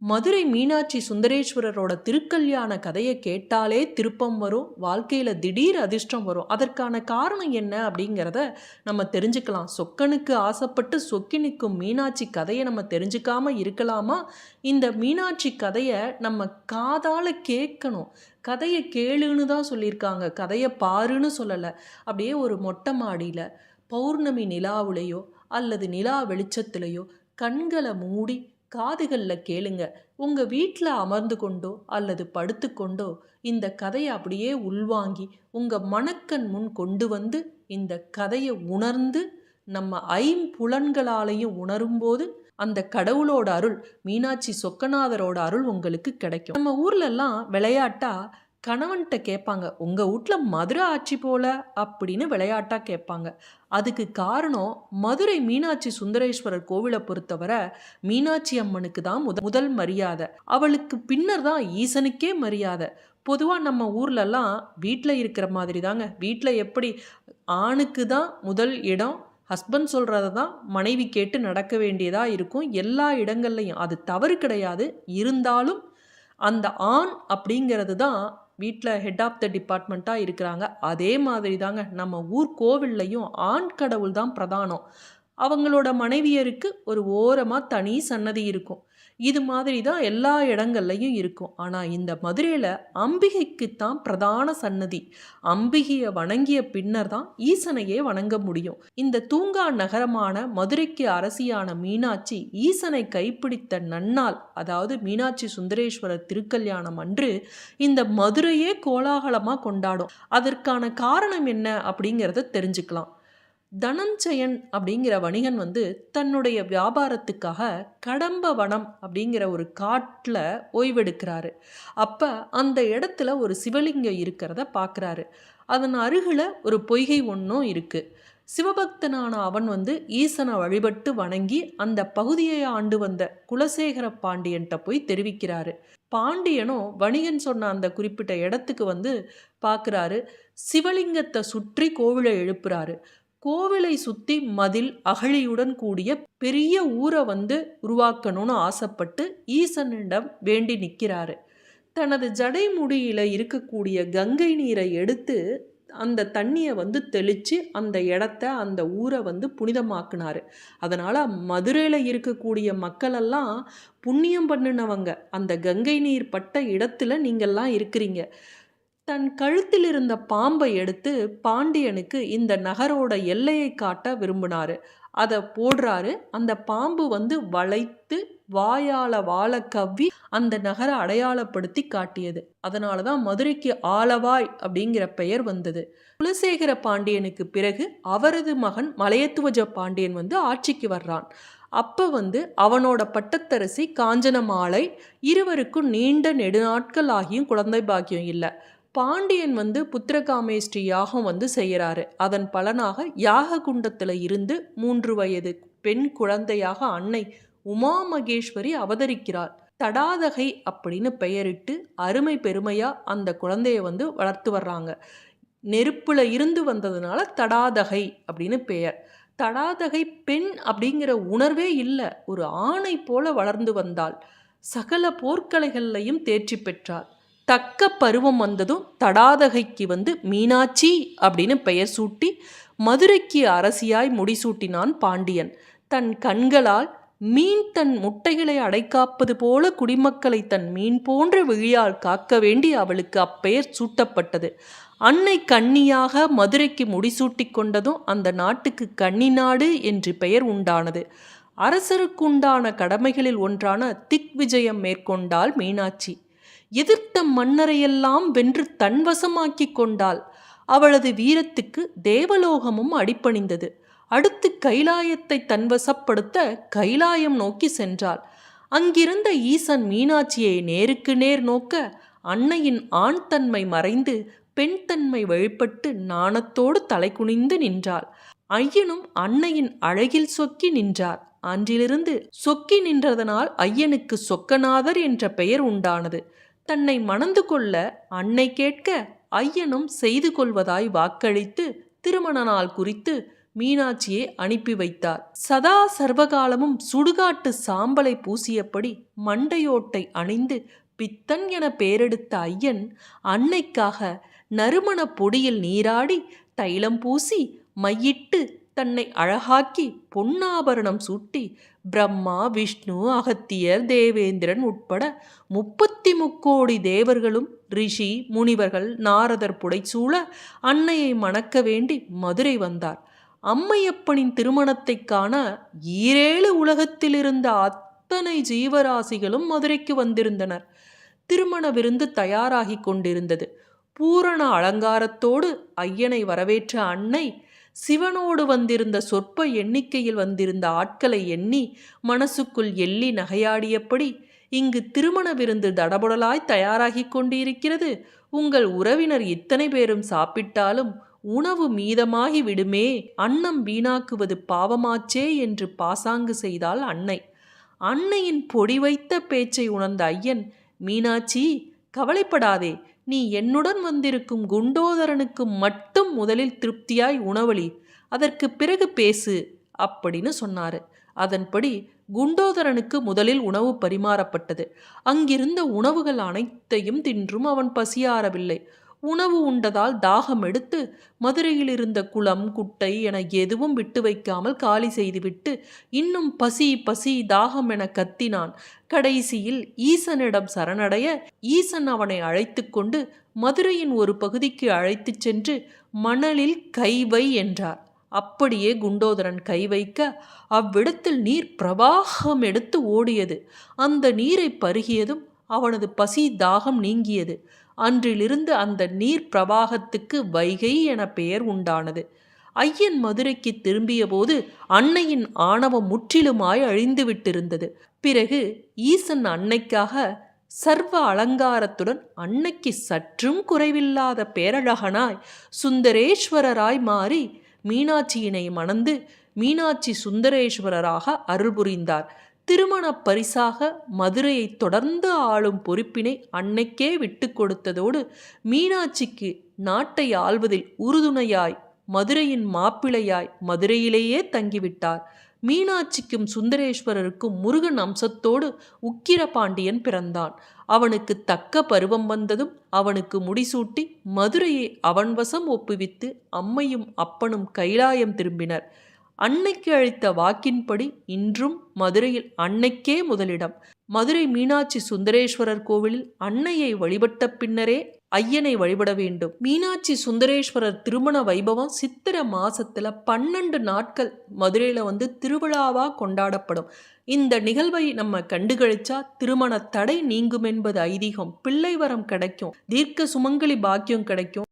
மதுரை மீனாட்சி சுந்தரேஸ்வரரோட திருக்கல்யாண கதையை கேட்டாலே திருப்பம் வரும், வாழ்க்கையில் திடீர் அதிர்ஷ்டம் வரும். அதற்கான காரணம் என்ன அப்படிங்கிறத நம்ம தெரிஞ்சுக்கலாம். சொக்கனுக்கு ஆசைப்பட்டு சொக்கி நிற்கும் மீனாட்சி கதையை நம்ம தெரிஞ்சுக்காம இருக்கலாமா? இந்த மீனாட்சி கதையை நம்ம காதால் கேட்கணும். கதையை கேளுன்னு தான் சொல்லியிருக்காங்க, கதையை பாருன்னு சொல்லலை. அப்படியே ஒரு மொட்டை மாடியில் பௌர்ணமி நிலாவுலையோ அல்லது நிலா வெளிச்சத்துலையோ கண்களை மூடி காதுகளில் கேளுங்க. உங்கள் வீட்டில் அமர்ந்து கொண்டோ அல்லது படுத்து கொண்டோ இந்த கதையை அப்படியே உள்வாங்கி உங்கள் மனக்கண் முன் கொண்டு வந்து இந்த கதையை உணர்ந்து நம்ம ஐம்புலன்களாலையும் உணரும்போது அந்த கடவுளோட அருள், மீனாட்சி சொக்கநாதரோட அருள் உங்களுக்கு கிடைக்கும். நம்ம ஊர்லெல்லாம் விளையாட்டா கணவன்கிட்ட கேட்பாங்க, உங்கள் வீட்டில் மதுரை ஆட்சி போல அப்படின்னு விளையாட்டாக கேட்பாங்க. அதுக்கு காரணம், மதுரை மீனாட்சி சுந்தரேஸ்வரர் கோவிலை பொறுத்தவரை மீனாட்சி அம்மனுக்கு தான் முதல் மரியாதை. அவளுக்கு பின்னர் தான் ஈசனுக்கே மரியாதை. பொதுவாக நம்ம ஊர்லெல்லாம் வீட்டில் இருக்கிற மாதிரி தாங்க. வீட்டில் எப்படி ஆணுக்கு தான் முதல் இடம், ஹஸ்பண்ட் சொல்கிறத தான் மனைவி கேட்டு நடக்க வேண்டியதாக இருக்கும் எல்லா இடங்கள்லையும். அது தவறு கிடையாது. இருந்தாலும் அந்த ஆண் அப்படிங்கிறது தான் வீட்டில் ஹெட் ஆஃப் த டிபார்ட்மெண்ட்டாக இருக்கிறாங்க. அதே மாதிரி தாங்க நம்ம ஊர் கோவில்லையும் ஆண் கடவுள் தான் பிரதானம். அவங்களோட மனைவியருக்கு ஒரு ஓரமாக தனி சன்னதி இருக்கும். இது மாதிரி தான் எல்லா இடங்கள்லையும் இருக்கும். ஆனால் இந்த மதுரையில் அம்பிகைக்குத்தான் பிரதான சன்னதி. அம்பிகையை வணங்கிய பின்னர் தான் ஈசனையே வணங்க முடியும். இந்த தூங்கா நகரமான மதுரைக்கு அரசியான மீனாட்சி ஈசனை கைப்பிடித்த நன்னாள், அதாவது மீனாட்சி சுந்தரேஸ்வரர் திருக்கல்யாணம் அன்று இந்த மதுரையே கோலாகலமாக கொண்டாடும். அதற்கான காரணம் என்ன அப்படிங்கிறத தெரிஞ்சுக்கலாம். தனஞ்சயன் அப்படிங்கிற வணிகன் தன்னுடைய வியாபாரத்துக்காக கடம்பவனம் அப்படிங்கிற ஒரு காட்டில் ஓய்வெடுக்கிறாரு. அப்போ அந்த இடத்துல ஒரு சிவலிங்கம் இருக்கிறத பார்க்குறாரு. அதன் அருகில் ஒரு பொய்கை ஒன்றும் இருக்குது. சிவபக்தனான அவன் ஈசனை வழிபட்டு வணங்கி அந்த பகுதியை ஆண்டு வந்த குலசேகர பாண்டியன்கிட்ட போய் தெரிவிக்கிறாரு. பாண்டியனும் வணிகன் சொன்ன அந்த குறிப்பிட்ட இடத்துக்கு பார்க்குறாரு. சிவலிங்கத்தை சுற்றி கோவிலை எழுப்புறாரு. கோவிலை சுற்றி மதில் அகழியுடன் கூடிய பெரிய ஊரை உருவாக்கணும்னு ஆசைப்பட்டு ஈசனிடம் வேண்டி நிற்கிறாரு. தனது ஜடை முடியில் இருக்கக்கூடிய கங்கை நீரை எடுத்து அந்த தண்ணியை தெளித்து அந்த இடத்த அந்த ஊரை புனிதமாக்குனாரு. அதனால் மதுரையில் இருக்கக்கூடிய மக்களெல்லாம் புண்ணியம் பண்ணினவங்க. அந்த கங்கை நீர் பட்ட இடத்துல நீங்கள்லாம் இருக்கிறீங்க. தன் கழுத்தில் இருந்த பாம்பை எடுத்து பாண்டியனுக்கு இந்த நகரோட எல்லையை காட்ட விரும்பினாரு. அதை போடுறாரு. அந்த பாம்பு வளைத்து வாயால வாழ கவ்வி அந்த நகரை அடையாளப்படுத்தி காட்டியது. அதனால தான் மதுரைக்கு ஆலவாய் அப்படிங்கிற பெயர் வந்தது. குலசேகர பாண்டியனுக்கு பிறகு அவரது மகன் மலையத்துவஜ பாண்டியன் ஆட்சிக்கு வர்றான். அப்போ அவனோட பட்டத்தரசி காஞ்சனமாலை. இருவருக்கும் நீண்ட நெடுநாட்கள் ஆகியும் குழந்தை பாக்கியம் இல்லை. பாண்டியன் புத்திரகாமேஷ்டி யாகம் செய்கிறாரு. அதன் பலனாக யாக குண்டத்தில் இருந்து 3 வயது பெண் குழந்தையாக அன்னை உமா மகேஸ்வரி அவதரிக்கிறார். தடாதகை அப்படின்னு பெயரிட்டு அருமை பெருமையாக அந்த குழந்தைய வளர்த்து வர்றாங்க. நெருப்புல இருந்து வந்ததுனால தடாதகை அப்படின்னு பெயர். தடாதகை பெண் அப்படிங்கிற உணர்வே இல்லை. ஒரு ஆணை போல வளர்ந்து வந்தாள். சகல போர்க்கலைகள்லையும் தேர்ச்சி பெற்றாள். தக்க பருவம் வந்ததும் தடாதகைக்கு மீனாட்சி அப்படின்னு பெயர் சூட்டி மதுரைக்கு அரசியாய் முடிசூட்டினான் பாண்டியன். தன் கண்களால் மீன் தன் முட்டைகளை அடைக்காப்பது போல குடிமக்களை தன் மீன் போன்ற விழியால் காக்க வேண்டி அவளுக்கு அப்பெயர் சூட்டப்பட்டது. அன்னை கன்னியாக மதுரைக்கு முடிசூட்டி கொண்டதும் அந்த நாட்டுக்கு கன்னிநாடு என்று பெயர் உண்டானது. அரசருக்குண்டான கடமைகளில் ஒன்றான திக்விஜயம் மேற்கொண்டாள் மீனாட்சி. எதிர்த்த மன்னரையெல்லாம் வென்று தன்வசமாக்கி கொண்டாள். அவளது வீரத்துக்கு தேவலோகமும் அடிபணிந்தது. அடுத்து கைலாயத்தை தன்வசப்படுத்த கைலாயம் நோக்கி சென்றாள். அங்கிருந்த ஈசன் மீனாட்சியை நேருக்கு நேர் நோக்க அன்னையின் ஆண் தன்மை மறைந்து பெண் தன்மை வழிபட்டு நாணத்தோடு தலை குனிந்து நின்றாள். ஐயனும் அன்னையின் அழகில் சொக்கி நின்றார். அன்றிலிருந்து சொக்கி நின்றதனால் ஐயனுக்கு சொக்கநாதர் என்ற பெயர் உண்டானது. தன்னை மணந்து கொள்ள அன்னை கேட்க ஐயனும் செய்து கொள்வதாய் வாக்களித்து திருமண நாள் குறித்து மீனாட்சியை அனுப்பி வைத்தார். சதா சர்வகாலமும் சுடுகாட்டு சாம்பலை பூசியபடி மண்டையோட்டை அணிந்து பித்தன் என பெயரெடுத்த ஐயன் அன்னைக்காக நறுமண பொடியில் நீராடி தைலம் பூசி மையிட்டு தன்னை அழகாக்கி பொன்னாபரணம் சூட்டி பிரம்மா விஷ்ணு அகத்தியர் தேவேந்திரன் உட்பட 33 தேவர்களும் ரிஷி முனிவர்கள் நாரதர் புடைசூழ அன்னையை மணக்க வேண்டி மதுரை வந்தார். அம்மையப்பனின் திருமணத்தைக் காண ஈரேழு உலகத்தில் இருந்த அத்தனை ஜீவராசிகளும் மதுரைக்கு வந்திருந்தனர். திருமண விருந்து தயாராகி கொண்டிருந்தது. பூரண அலங்காரத்தோடு ஐயனை வரவேற்ற அன்னை சிவனோடு வந்திருந்த சொற்ப எண்ணிக்கையில் வந்திருந்த ஆட்களை எண்ணி மனசுக்குள் எள்ளி நகையாடியபடி, இங்கு திருமண விருந்து தடபுடலாய் தயாராகி கொண்டிருக்கிறது. உங்கள் உறவினர் இத்தனை பேரும் சாப்பிட்டாலும் உணவு மீதமாகி விடுமே, அன்னம் வீணாக்குவது பாவமாச்சே என்று பாசாங்கு செய்தாள் அன்னை. அன்னையின் பொடி வைத்த பேச்சை உணர்ந்த ஐயன், மீனாட்சி, கவலைப்படாதே, நீ என்னுடன் வந்திருக்கும் குண்டோதரனுக்கு மட்டும் முதலில் திருப்தியாய் உணவளி, அதற்கு பிறகு பேசு அப்படின்னு சொன்னாரு. அதன்படி குண்டோதரனுக்கு முதலில் உணவு பரிமாறப்பட்டது. அங்கிருந்த உணவுகள் அனைத்தையும் தின்றும் அவன் பசியாறவில்லை. உணவு உண்டதால் தாகம் எடுத்து மதுரையில் இருந்த குளம் குட்டை என எதுவும் விட்டு வைக்காமல் காலி செய்துவிட்டு இன்னும் பசி பசி தாகம் என கத்தினான். கடைசியில் ஈசனிடம் சரணடைய ஈசன் அவனை அழைத்து கொண்டு மதுரையின் ஒரு பகுதிக்கு அழைத்து சென்று மணலில் கைவை என்றார். அப்படியே குண்டோதரன் கை வைக்க அவ்விடத்தில் நீர் பிரவாகம் எடுத்து ஓடியது. அந்த நீரை பருகியதும் அவனது பசி தாகம் நீங்கியது. அன்றிலிருந்து அந்த நீர் பிரவாகத்துக்கு வைகை என பெயர் உண்டானது. ஐயன் மதுரைக்கு திரும்பிய போது அன்னையின் ஆணவம் முற்றிலுமாய் அழிந்துவிட்டிருந்தது. பிறகு ஈசன் அன்னைக்காக சர்வ அலங்காரத்துடன் அன்னைக்கு சற்றும் குறைவில்லாத பேரழகனாய் சுந்தரேஸ்வரராய் மாறி மீனாட்சியினை மணந்து மீனாட்சி சுந்தரேஸ்வரராக அருள் புரிந்தார். திருமண பரிசாக மதுரையை தொடர்ந்து ஆளும் பொறுப்பினை அன்னைக்கே விட்டு கொடுத்ததோடு மீனாட்சிக்கு நாட்டை ஆள்வதில் உறுதுணையாய் மதுரையின் மாப்பிளையாய் மதுரையிலேயே தங்கிவிட்டார். மீனாட்சிக்கும் சுந்தரேஸ்வரருக்கும் முருகன் அம்சத்தோடு உக்கிரபாண்டியன் பிறந்தான். அவனுக்கு தக்க பருவம் வந்ததும் அவனுக்கு முடிசூட்டி மதுரையை அவன் வசம் ஒப்புவித்து அம்மையும் அப்பனும் கைலாயம் திரும்பினர். அன்னைக்கு அளித்த வாக்கின்படி இன்றும் மதுரையில் அன்னைக்கே முதலிடம். மதுரை மீனாட்சி சுந்தரேஸ்வரர் கோவிலில் அன்னையை வழிபட்ட பின்னரே ஐயனை வழிபட வேண்டும். மீனாட்சி சுந்தரேஸ்வரர் திருமண வைபவம் சித்திரை மாசத்துல 12 நாட்கள் மதுரையில திருவிழாவா கொண்டாடப்படும். இந்த நிகழ்வை நம்ம கண்டுகளிச்சா திருமண தடை நீங்கும் என்பது ஐதீகம். பிள்ளை வரம் கிடைக்கும், தீர்க்க சுமங்கலி பாக்கியம் கிடைக்கும்.